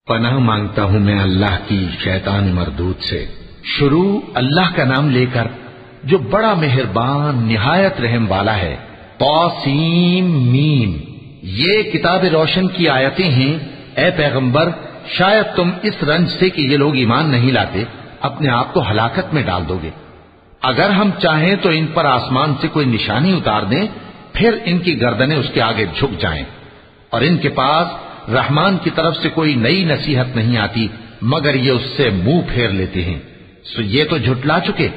پناہ مانگتا ہوں میں اللہ کی شیطان مردود سے۔ شروع اللہ کا نام لے کر جو بڑا مہربان نہایت رحم والا ہے۔ طاسیم میم، یہ کتاب روشن کی آیتیں ہیں۔ اے پیغمبر، شاید تم اس رنج سے کہ یہ لوگ ایمان نہیں لاتے اپنے آپ کو ہلاکت میں ڈال دو گے۔ اگر ہم چاہیں تو ان پر آسمان سے کوئی نشانی اتار دیں، پھر ان کی گردنیں اس کے آگے جھک جائیں، اور ان کے پاس رحمان کی طرف سے کوئی نئی نصیحت نہیں آتی مگر یہ اس سے منہ پھیر لیتے ہیں۔ سو یہ تو جھٹلا چکے،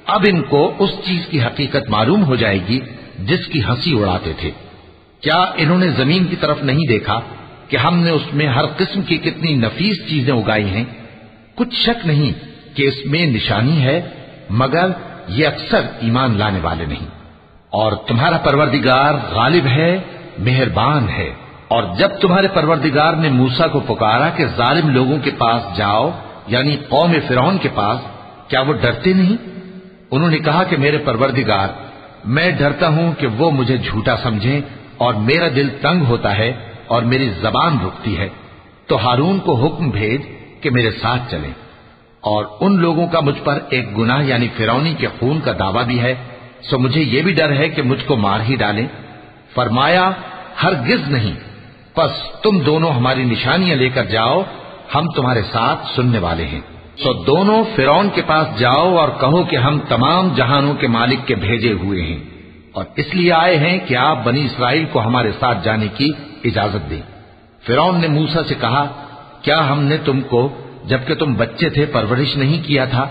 اب ان کو اس چیز کی حقیقت معلوم ہو جائے گی جس کی ہنسی اڑاتے تھے۔ کیا انہوں نے زمین کی طرف نہیں دیکھا کہ ہم نے اس میں ہر قسم کی کتنی نفیس چیزیں اگائی ہیں؟ کچھ شک نہیں کہ اس میں نشانی ہے، مگر یہ اکثر ایمان لانے والے نہیں۔ اور تمہارا پروردگار غالب ہے، مہربان ہے۔ اور جب تمہارے پروردگار نے موسیٰ کو پکارا کہ ظالم لوگوں کے پاس جاؤ، یعنی قوم فرعون کے پاس، کیا وہ ڈرتے نہیں؟ انہوں نے کہا کہ میرے پروردگار، میں ڈرتا ہوں کہ وہ مجھے جھوٹا سمجھیں، اور میرا دل تنگ ہوتا ہے اور میری زبان رکتی ہے، تو ہارون کو حکم بھیج کہ میرے ساتھ چلیں۔ اور ان لوگوں کا مجھ پر ایک گناہ یعنی فرعونی کے خون کا دعویٰ بھی ہے، سو مجھے یہ بھی ڈر ہے کہ مجھ کو مار ہی ڈالیں۔ فرمایا ہرگز نہیں، پس تم دونوں ہماری نشانیاں لے کر جاؤ، ہم تمہارے ساتھ سننے والے ہیں۔ سو دونوں فرعون کے پاس جاؤ اور کہو کہ ہم تمام جہانوں کے مالک کے بھیجے ہوئے ہیں، اور اس لیے آئے ہیں کہ آپ بنی اسرائیل کو ہمارے ساتھ جانے کی اجازت دیں۔ فرعون نے موسیٰ سے کہا، کیا ہم نے تم کو جبکہ تم بچے تھے پرورش نہیں کیا تھا،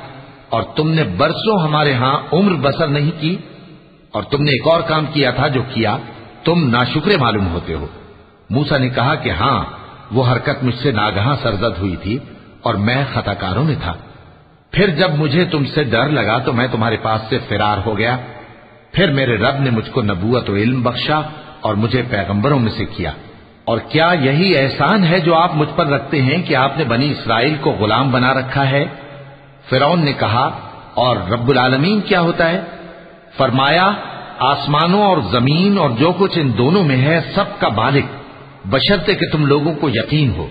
اور تم نے برسوں ہمارے ہاں عمر بسر نہیں کی؟ اور تم نے ایک اور کام کیا تھا جو کیا، تم ناشکرے معلوم ہوتے ہو۔ موسیٰ نے کہا کہ ہاں، وہ حرکت مجھ سے ناگہاں سرزد ہوئی تھی اور میں خطا کاروں میں تھا۔ پھر جب مجھے تم سے ڈر لگا تو میں تمہارے پاس سے فرار ہو گیا۔ پھر میرے رب نے مجھ کو نبوت و علم بخشا اور مجھے پیغمبروں میں سے کیا۔ اور کیا یہی احسان ہے جو آپ مجھ پر رکھتے ہیں کہ آپ نے بنی اسرائیل کو غلام بنا رکھا ہے؟ فرعون نے کہا، اور رب العالمین کیا ہوتا ہے؟ فرمایا، آسمانوں اور زمین اور جو کچھ ان دونوں میں ہے سب کا مالک، بشرطے کہ تم لوگوں کو یقین ہو۔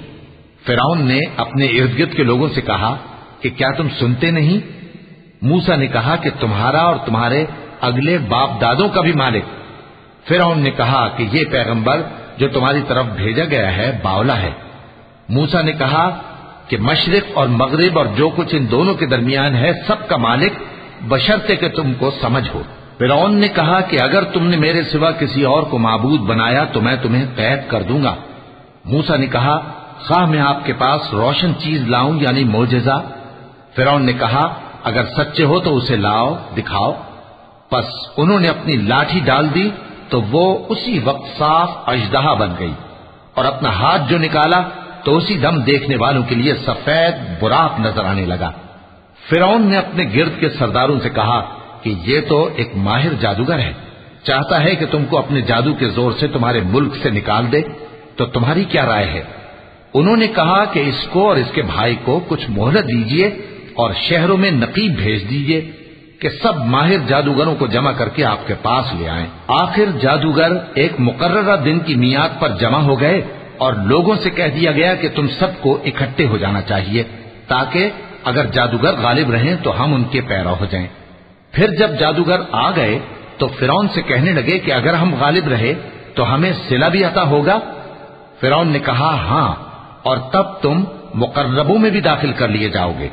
فرعون نے اپنے ارد گرد کے لوگوں سے کہا کہ کیا تم سنتے نہیں؟ موسیٰ نے کہا کہ تمہارا اور تمہارے اگلے باپ دادوں کا بھی مالک۔ فرعون نے کہا کہ یہ پیغمبر جو تمہاری طرف بھیجا گیا ہے باولا ہے۔ موسیٰ نے کہا کہ مشرق اور مغرب اور جو کچھ ان دونوں کے درمیان ہے سب کا مالک، بشرطے کہ تم کو سمجھ ہو۔ فرعون نے کہا کہ اگر تم نے میرے سوا کسی اور کو معبود بنایا تو میں تمہیں قید کر دوں گا۔ موسیٰ نے کہا، خواہ میں آپ کے پاس روشن چیز لاؤں یعنی معجزہ؟ فرعون نے کہا، اگر سچے ہو تو اسے لاؤ، دکھاؤ۔ پس انہوں نے اپنی لاٹھی ڈال دی تو وہ اسی وقت صاف اژدہا بن گئی، اور اپنا ہاتھ جو نکالا تو اسی دم دیکھنے والوں کے لیے سفید براق نظر آنے لگا۔ فرعون نے اپنے گرد کے سرداروں سے کہا کہ یہ تو ایک ماہر جادوگر ہے، چاہتا ہے کہ تم کو اپنے جادو کے زور سے تمہارے ملک سے نکال دے، تو تمہاری کیا رائے ہے؟ انہوں نے کہا کہ اس کو اور اس کے بھائی کو کچھ مہلت دیجیے اور شہروں میں نقیب بھیج دیجیے کہ سب ماہر جادوگروں کو جمع کر کے آپ کے پاس لے آئیں۔ آخر جادوگر ایک مقررہ دن کی میعاد پر جمع ہو گئے اور لوگوں سے کہہ دیا گیا کہ تم سب کو اکٹھے ہو جانا چاہیے تاکہ اگر جادوگر غالب رہیں تو ہم ان کے پیرو ہو جائیں۔ پھر جب جادوگر آ گئے تو فرعون سے کہنے لگے کہ اگر ہم غالب رہے تو ہمیں صلہ بھی عطا ہوگا؟ فرعون نے کہا، ہاں، اور تب تم مقربوں میں بھی داخل کر لیے جاؤ گے۔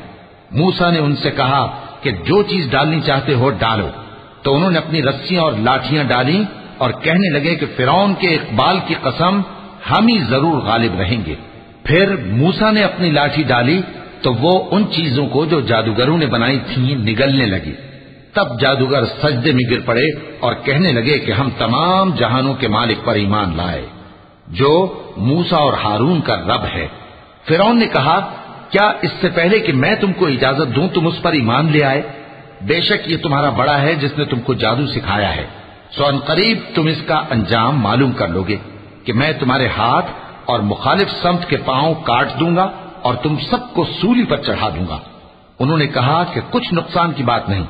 موسیٰ نے ان سے کہا کہ جو چیز ڈالنی چاہتے ہو ڈالو، تو انہوں نے اپنی رسیاں اور لاٹھیاں ڈالیں اور کہنے لگے کہ فرعون کے اقبال کی قسم، ہم ہی ضرور غالب رہیں گے۔ پھر موسیٰ نے اپنی لاٹھی ڈالی تو وہ ان چیزوں کو جو جادوگروں نے بنائی تھیں نگلنے لگی۔ تب جادوگر سجدے میں گر پڑے اور کہنے لگے کہ ہم تمام جہانوں کے مالک پر ایمان لائے جو موسیٰ اور ہارون کا رب ہے۔ فرعون نے کہا، کیا اس سے پہلے کہ میں تم کو اجازت دوں تم اس پر ایمان لے آئے؟ بے شک یہ تمہارا بڑا ہے جس نے تم کو جادو سکھایا ہے، سو ان قریب تم اس کا انجام معلوم کر لو گے کہ میں تمہارے ہاتھ اور مخالف سمت کے پاؤں کاٹ دوں گا اور تم سب کو سولی پر چڑھا دوں گا۔ انہوں نے کہا کہ کچھ نقصان کی بات نہیں،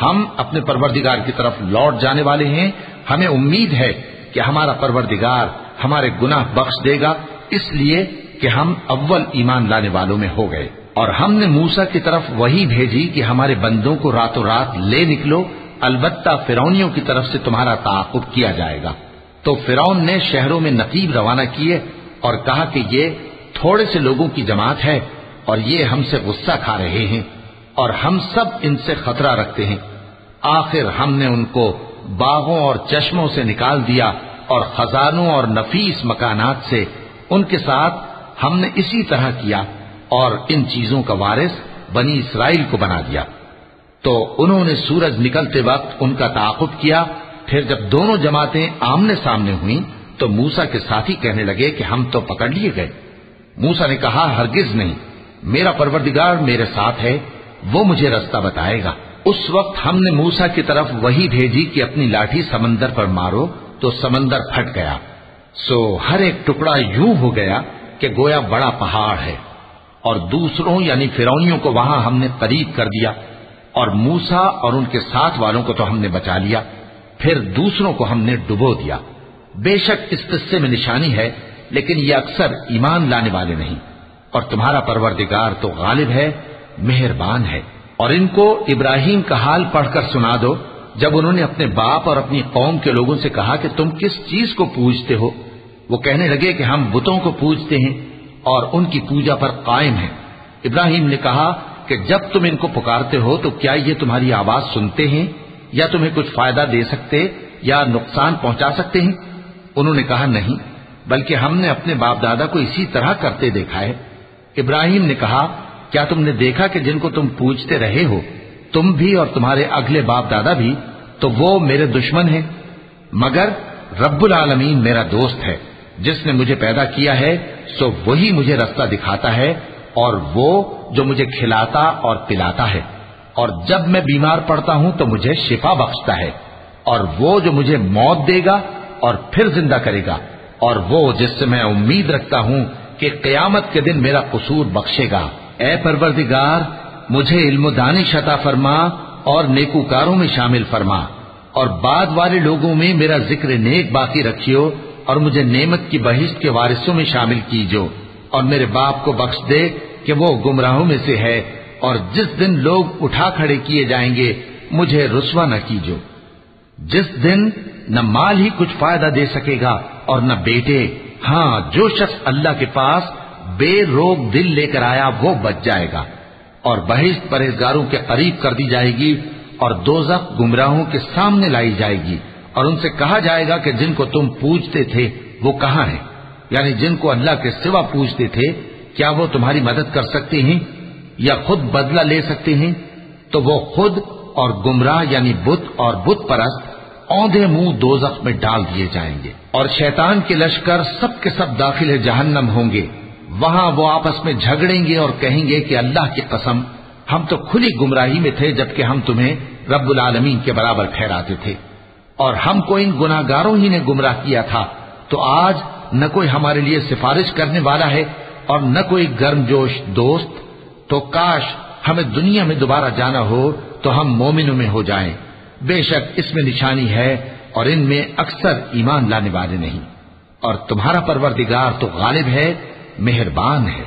ہم اپنے پروردگار کی طرف لوٹ جانے والے ہیں، ہمیں امید ہے کہ ہمارا پروردگار ہمارے گناہ بخش دے گا، اس لیے کہ ہم اول ایمان لانے والوں میں ہو گئے، اور ہم نے موسیٰ کی طرف وہی بھیجی کہ ہمارے بندوں کو راتوں رات لے نکلو، البتہ فرعونیوں کی طرف سے تمہارا تعاقب کیا جائے گا۔ تو فرعون نے شہروں میں نقیب روانہ کیے اور کہا کہ یہ تھوڑے سے لوگوں کی جماعت ہے اور یہ ہم سے غصہ کھا رہے ہیں اور ہم سب ان سے خطرہ رکھتے ہیں۔ آخر ہم نے ان کو باغوں اور چشموں سے نکال دیا اور خزانوں اور نفیس مکانات سے ان کے ساتھ ہم نے اسی طرح کیا، اور ان چیزوں کا وارث بنی اسرائیل کو بنا دیا۔ تو انہوں نے سورج نکلتے وقت ان کا تعاقب کیا، پھر جب دونوں جماعتیں آمنے سامنے ہوئیں تو موسیٰ کے ساتھی کہنے لگے کہ ہم تو پکڑ لیے گئے۔ موسیٰ نے کہا ہرگز نہیں، میرا پروردگار میرے ساتھ ہے، وہ مجھے رستہ بتائے گا۔ اس وقت ہم نے موسیٰ کی طرف وہی بھیجی کہ اپنی لاٹھی سمندر پر مارو، تو سمندر پھٹ گیا، سو ہر ایک ٹکڑا یوں ہو گیا کہ گویا بڑا پہاڑ ہے، اور دوسروں یعنی فرعونیوں کو وہاں ہم نے قریب کر دیا، اور موسیٰ اور ان کے ساتھ والوں کو تو ہم نے بچا لیا، پھر دوسروں کو ہم نے ڈبو دیا۔ بے شک اس قصے میں نشانی ہے، لیکن یہ اکثر ایمان لانے والے نہیں، اور تمہارا پروردگار تو غالب ہے، مہربان ہے۔ اور ان کو ابراہیم کا حال پڑھ کر سنا دو، جب انہوں نے اپنے باپ اور اپنی قوم کے لوگوں سے کہا کہ تم کس چیز کو پوجتے ہو؟ وہ کہنے لگے کہ ہم بتوں کو پوجتے ہیں اور ان کی پوجا پر قائم ہیں۔ ابراہیم نے کہا کہ جب تم ان کو پکارتے ہو تو کیا یہ تمہاری آواز سنتے ہیں یا تمہیں کچھ فائدہ دے سکتے یا نقصان پہنچا سکتے ہیں؟ انہوں نے کہا نہیں، بلکہ ہم نے اپنے باپ دادا کو اسی طرح کرتے دیکھا ہے۔ ابراہیم نے کہا کیا تم نے دیکھا کہ جن کو تم پوجتے رہے ہو، تم بھی اور تمہارے اگلے باپ دادا بھی، تو وہ میرے دشمن ہیں، مگر رب العالمین میرا دوست ہے، جس نے مجھے پیدا کیا ہے سو وہی مجھے رستہ دکھاتا ہے، اور وہ جو مجھے کھلاتا اور پلاتا ہے، اور جب میں بیمار پڑتا ہوں تو مجھے شفا بخشتا ہے، اور وہ جو مجھے موت دے گا اور پھر زندہ کرے گا، اور وہ جس سے میں امید رکھتا ہوں کہ قیامت کے دن میرا قصور بخشے گا۔ اے پروردگار، مجھے علم و دانش عطا فرما اور نیکوکاروں میں شامل فرما، اور بعد والے لوگوں میں میرا ذکر نیک باقی رکھیو، اور مجھے نعمت کی بہشت کے وارثوں میں شامل کیجو، اور میرے باپ کو بخش دے کہ وہ گمراہوں میں سے ہے، اور جس دن لوگ اٹھا کھڑے کیے جائیں گے مجھے رسوا نہ کیجو، جس دن نہ مال ہی کچھ فائدہ دے سکے گا اور نہ بیٹے، ہاں جو شخص اللہ کے پاس بے روک دل لے کر آیا وہ بچ جائے گا، اور بہشت پرہیزگاروں کے قریب کر دی جائے گی، اور دوزخ گمراہوں کے سامنے لائی جائے گی، اور ان سے کہا جائے گا کہ جن کو تم پوجتے تھے وہ کہاں ہیں؟ یعنی جن کو اللہ کے سوا پوجتے تھے، کیا وہ تمہاری مدد کر سکتے ہیں یا خود بدلہ لے سکتے ہیں؟ تو وہ خود اور گمراہ یعنی بت اور بت پرست اوندھے منہ دوزخ میں ڈال دیے جائیں گے، اور شیطان کے لشکر سب کے سب داخل جہنم ہوں گے، وہاں وہ آپس میں جھگڑیں گے اور کہیں گے کہ اللہ کی قسم ہم تو کھلی گمراہی میں تھے جبکہ ہم تمہیں رب العالمین کے برابر ٹھہراتے تھے، اور ہم کو ان گناہگاروں ہی نے گمراہ کیا تھا، تو آج نہ کوئی ہمارے لیے سفارش کرنے والا ہے اور نہ کوئی گرم جوش دوست، تو کاش ہمیں دنیا میں دوبارہ جانا ہو تو ہم مومنوں میں ہو جائیں، بے شک اس میں نشانی ہے اور ان میں اکثر ایمان لانے والے نہیں، اور تمہارا پروردگار تو غالب ہے، مہربان ہے۔